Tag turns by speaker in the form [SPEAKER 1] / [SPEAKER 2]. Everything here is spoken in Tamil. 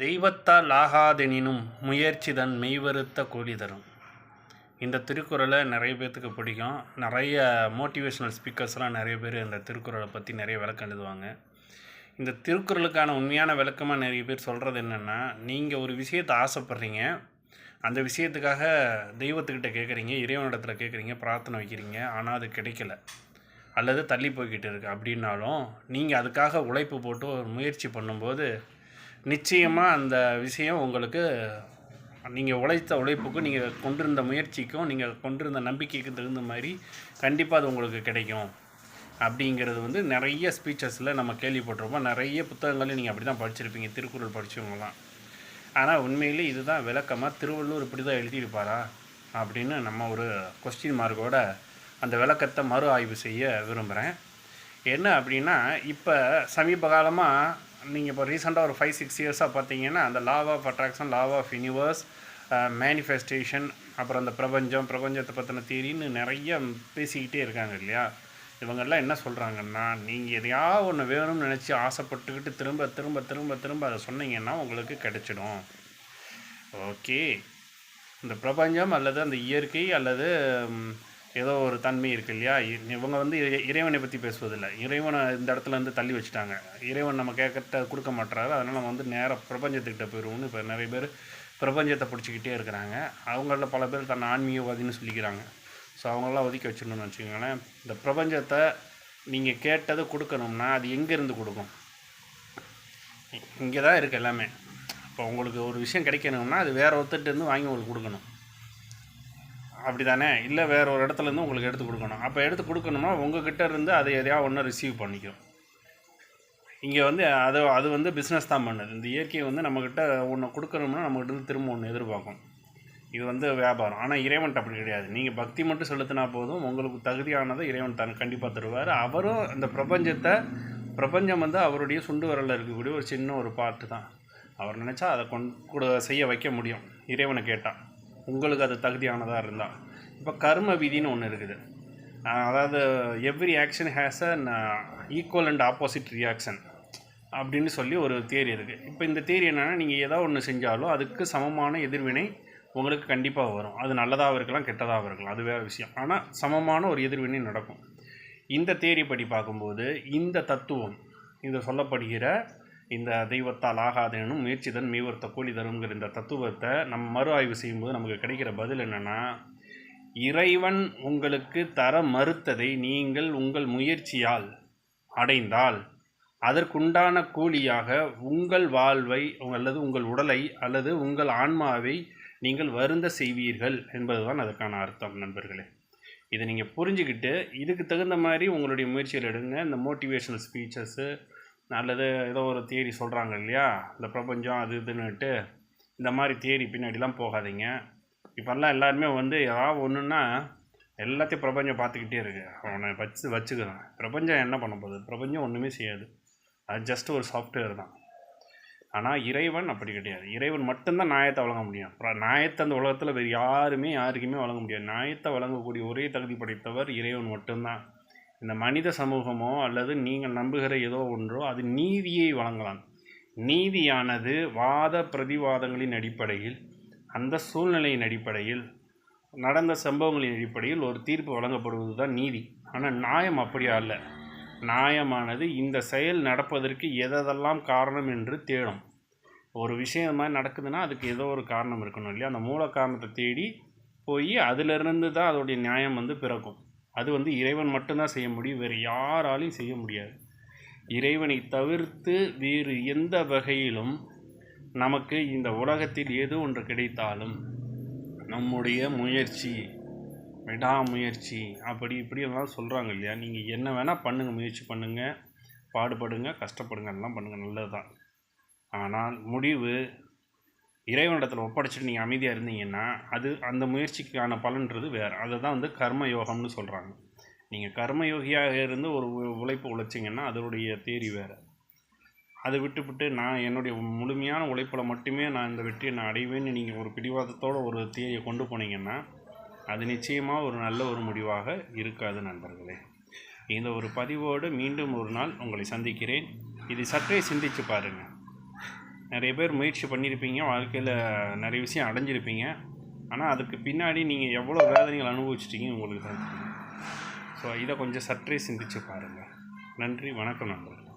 [SPEAKER 1] தெய்வத்தால் ஆகாதெனினும் முயற்சிதன் மெய்வருத்த கூலி தரும். இந்த திருக்குறளை நிறைய பேர்த்துக்கு பிடிக்கும். நிறைய மோட்டிவேஷ்னல் ஸ்பீக்கர்ஸ்லாம் நிறைய பேர் இந்த திருக்குறளை பற்றி நிறைய விளக்கம் எழுதுவாங்க. இந்த திருக்குறளுக்கான உண்மையான விளக்கமாக நிறைய பேர் சொல்கிறது என்னென்னா, நீங்கள் ஒரு விஷயத்தை ஆசைப்பட்றீங்க, அந்த விஷயத்துக்காக தெய்வத்துக்கிட்ட கேட்குறீங்க, இறைவனிடத்தில் கேட்குறீங்க, பிரார்த்தனை வைக்கிறீங்க, ஆனால் அது கிடைக்கல அல்லது தள்ளி போய்கிட்டு இருக்குது அப்படின்னாலும், நீங்கள் அதுக்காக உழைப்பு போட்டு ஒரு முயற்சி பண்ணும்போது நிச்சயமாக அந்த விஷயம் உங்களுக்கு நீங்கள் உழைத்த உழைப்புக்கும் நீங்கள் கொண்டிருந்த முயற்சிக்கும் நீங்கள் கொண்டிருந்த நம்பிக்கைக்கு தகுந்த மாதிரி கண்டிப்பாக அது உங்களுக்கு கிடைக்கும் அப்படிங்கிறது நிறைய ஸ்பீச்சஸில் நம்ம கேள்விப்பட்டிருப்போம். நிறைய புத்தகங்களையும் நீங்கள் அப்படி தான் படிச்சிருப்பீங்க, திருக்குறள் படித்தவங்களாம். ஆனால் உண்மையிலே இதுதான் விளக்கமாக திருவள்ளுவர் இப்படி தான் எழுதியிருப்பாரா அப்படின்னு நம்ம ஒரு கொஸ்டின் மார்க்கோட அந்த விளக்கத்தை மறு ஆய்வு செய்ய விரும்புகிறேன். என்ன அப்படின்னா, இப்போ சமீப காலமாக நீங்கள் இப்போ ரீசெண்டாக ஒரு 5-6 இயர்ஸாக பார்த்தீங்கன்னா, அந்த law of attraction, law of universe, manifestation, அப்புறம் அந்த பிரபஞ்சத்தை பற்றின தியரின்னு நிறைய பேசிக்கிட்டே இருக்காங்க இல்லையா? இவங்கெல்லாம் என்ன சொல்கிறாங்கன்னா, நீங்கள் எதையாவது ஒன்று வேணும்னு நினச்சி ஆசைப்பட்டுக்கிட்டு திரும்ப திரும்ப திரும்ப திரும்ப அதை சொன்னீங்கன்னா உங்களுக்கு கிடைச்சிடும். ஓகே, இந்த பிரபஞ்சம் அல்லது அந்த இயற்கை அல்லது ஏதோ ஒரு தன்மை இருக்குது இல்லையா? இவங்க இறைவனை பற்றி பேசுவதில்லை. இறைவனை இந்த இடத்துல தள்ளி வச்சுட்டாங்க. இறைவன் நம்ம கேட்கறத கொடுக்க மாட்டுறாரு, அதனால் நம்ம நேராக பிரபஞ்சத்துக்கிட்ட போயிடுவோம்னு இப்போ நிறைய பேர் பிரபஞ்சத்தை பிடிச்சிக்கிட்டே இருக்கிறாங்க. அவங்களில் பல பேர் தன்னை ஆன்மீகவாதின்னு சொல்லிக்கிறாங்க. ஸோ அவங்களெலாம் ஒதுக்கி வச்சிடணும்னு வச்சுக்கோங்களேன். இந்த பிரபஞ்சத்தை நீங்கள் கேட்டதை கொடுக்கணும்னா அது எங்கேருந்து கொடுக்கும்? இங்கே தான் இருக்குது எல்லாமே. இப்போ உங்களுக்கு ஒரு விஷயம் கிடைக்கணும்னா அது வேறு ஒருத்தர்கிட்டருந்து வாங்கி உங்களுக்கு கொடுக்கணும், அப்படி தானே? இல்லை வேறு ஒரு இடத்துலேருந்து உங்களுக்கு எடுத்து கொடுக்கணும். அப்போ எடுத்து கொடுக்கணும்னா உங்கள்கிட்ட இருந்து அதை எதையா ஒன்று ரிசீவ் பண்ணிக்கும். இங்கே அது பிஸ்னஸ் தான் பண்ணுது. இந்த இயற்கையை நம்மக்கிட்ட ஒன்று கொடுக்கணும்னா நம்மகிட்ட திரும்ப ஒன்று எதிர்பார்க்கும். இது வியாபாரம். ஆனால் இறைவன்ட்டு அப்படி கிடையாது. நீங்கள் பக்தி மட்டும் செலுத்தினா போதும், உங்களுக்கு தகுதியானதை இறைவன் கண்டிப்பாக தருவார். அவரும் இந்த பிரபஞ்சம் அவருடைய சுண்டு விரலில் இருக்கக்கூடிய ஒரு சின்ன ஒரு பார்ட்டு தான். அவர் நினச்சா அதை செய்ய வைக்க முடியும் இறைவனை கேட்டால், உங்களுக்கு அது தகுதியானதாக இருந்தால். இப்போ கர்ம விதின்னு ஒன்று இருக்குது. அதாவது every action has a equal and opposite reaction அப்படின்னு சொல்லி ஒரு தியரி இருக்குது. இப்போ இந்த தியரி என்னென்னா, நீங்கள் ஏதோ ஒன்று செஞ்சாலும் அதுக்கு சமமான எதிர்வினை உங்களுக்கு கண்டிப்பாக வரும். அது நல்லதாக இருக்கலாம், கெட்டதாக இருக்கலாம், அது வேறு விஷயம். ஆனால் சமமான ஒரு எதிர்வினை நடக்கும். இந்த தியரி படி பார்க்கும்போது இந்த தத்துவம், இது சொல்லப்படுகிற இந்த தெய்வத்தால் ஆகாதேனும் முயற்சிதன் மெய்வருத்த கூலி தருங்கிற இந்த தத்துவத்தை நம்ம மறு ஆய்வு செய்யும்போது நமக்கு கிடைக்கிற பதில் என்னென்னா, இறைவன் உங்களுக்கு தர மறுத்ததை நீங்கள் உங்கள் முயற்சியால் அடைந்தால் அதற்குண்டான கூலியாக உங்கள் வாழ்வை அல்லது உங்கள் உடலை அல்லது உங்கள் ஆன்மாவை நீங்கள் வருந்த செய்வீர்கள் என்பதுதான் அதற்கான அர்த்தம். நண்பர்களே, இதை நீங்கள் புரிஞ்சுக்கிட்டு இதுக்கு தகுந்த மாதிரி உங்களுடைய முயற்சிகள் எடுங்க. இந்த மோட்டிவேஷனல் ஸ்பீச்சஸ்ஸு அல்லது ஏதோ ஒரு தியரி சொல்கிறாங்க இல்லையா, இந்த பிரபஞ்சம் அது இதுன்னுட்டு இந்த மாதிரி தியரி பின்னாடிலாம் போகாதீங்க. இப்போல்லாம் எல்லாருமே ஏதாவது ஒன்றுன்னா எல்லாத்தையும் பிரபஞ்சம் பார்த்துக்கிட்டே இருக்குது. அவனை வச்சுக்கிறான். பிரபஞ்சம் என்ன பண்ண போகுது? பிரபஞ்சம் ஒன்றுமே செய்யாது. அது ஜஸ்ட் ஒரு சாஃப்ட்வேர் தான். ஆனால் இறைவன் அப்படி கிடையாது. இறைவன் மட்டும்தான் நியாயத்தை வழங்க முடியும். நியாயத்தை அந்த உலகத்தில் வேறு யாருக்குமே வழங்க முடியாது. நியாயத்தை வழங்கக்கூடிய ஒரே தகுதி படைத்தவர் இறைவன் மட்டும்தான். இந்த மனித சமூகமோ அல்லது நீங்கள் நம்புகிற ஏதோ ஒன்றோ அது நீதியை வழங்கலாம். நீதியானது வாத பிரதிவாதங்களின் அடிப்படையில், அந்த சூழ்நிலையின் அடிப்படையில், நடந்த சம்பவங்களின் அடிப்படையில் ஒரு தீர்ப்பு வழங்கப்படுவது தான் நீதி. ஆனால் நியாயம் அப்படியா அல்ல. நியாயமானது இந்த செயல் நடப்பதற்கு எதெல்லாம் காரணம் என்று தேடும். ஒரு விஷயம் மாதிரி நடக்குதுன்னா அதுக்கு ஏதோ ஒரு காரணம் இருக்கணும் இல்லையா? அந்த மூல காரணத்தை தேடி போய் அதிலிருந்து தான் அதோடைய நியாயம் பிறக்கும். அது இறைவன் மட்டும்தான் செய்ய முடியும், வேறு யாராலையும் செய்ய முடியாது. இறைவனை தவிர்த்து வேறு எந்த வகையிலும் நமக்கு இந்த உலகத்தில் ஏதோ ஒன்று கிடைத்தாலும் நம்முடைய முயற்சி, விடாமுயற்சி, அப்படி இப்படியெல்லாம் சொல்கிறாங்க இல்லையா? நீங்கள் என்ன வேணால் பண்ணுங்கள், முயற்சி பண்ணுங்கள், பாடுபடுங்க, கஷ்டப்படுங்க, எல்லாம் பண்ணுங்கள், நல்லது தான். ஆனால் முடிவு இறைவனிடத்தில் ஒப்படைச்சிட்டு நீங்கள் அமைதியாக இருந்தீங்கன்னா அது அந்த முயற்சிக்கான பலன்றது வேறு. அதை தான் கர்ம யோகம்னு சொல்கிறாங்க. நீங்கள் கர்மயோகியாக இருந்து ஒரு உழைப்பு உழைச்சிங்கன்னா அதனுடைய தேரி வேறு. அதை விட்டுவிட்டு நான் என்னுடைய முழுமையான உழைப்பில் மட்டுமே நான் இந்த வெற்றியை நான் அடைவேன்னு நீங்கள் ஒரு பிடிவாதத்தோடு ஒரு தேரியை கொண்டு போனீங்கன்னா அது நிச்சயமாக ஒரு நல்ல ஒரு முடிவாக இருக்காது. நண்பர்களே, இந்த ஒரு பதிவோடு மீண்டும் ஒரு நாள் உங்களை சந்திக்கிறேன். இதை சற்றே சிந்தித்து பாருங்கள். நிறைய பேர் முயற்சி பண்ணியிருப்பீங்க, வாழ்க்கையில் நிறைய விஷயம் அடைஞ்சிருப்பீங்க. ஆனால் அதுக்கு பின்னாடி நீங்கள் எவ்வளோ வேதனைகள் அனுபவிச்சிட்டிங்க உங்களுக்கு தான் தெரியும். ஸோ இதை கொஞ்சம் சற்றே சிந்திச்சு பாருங்கள். நன்றி, வணக்கம் நண்பர்கள்.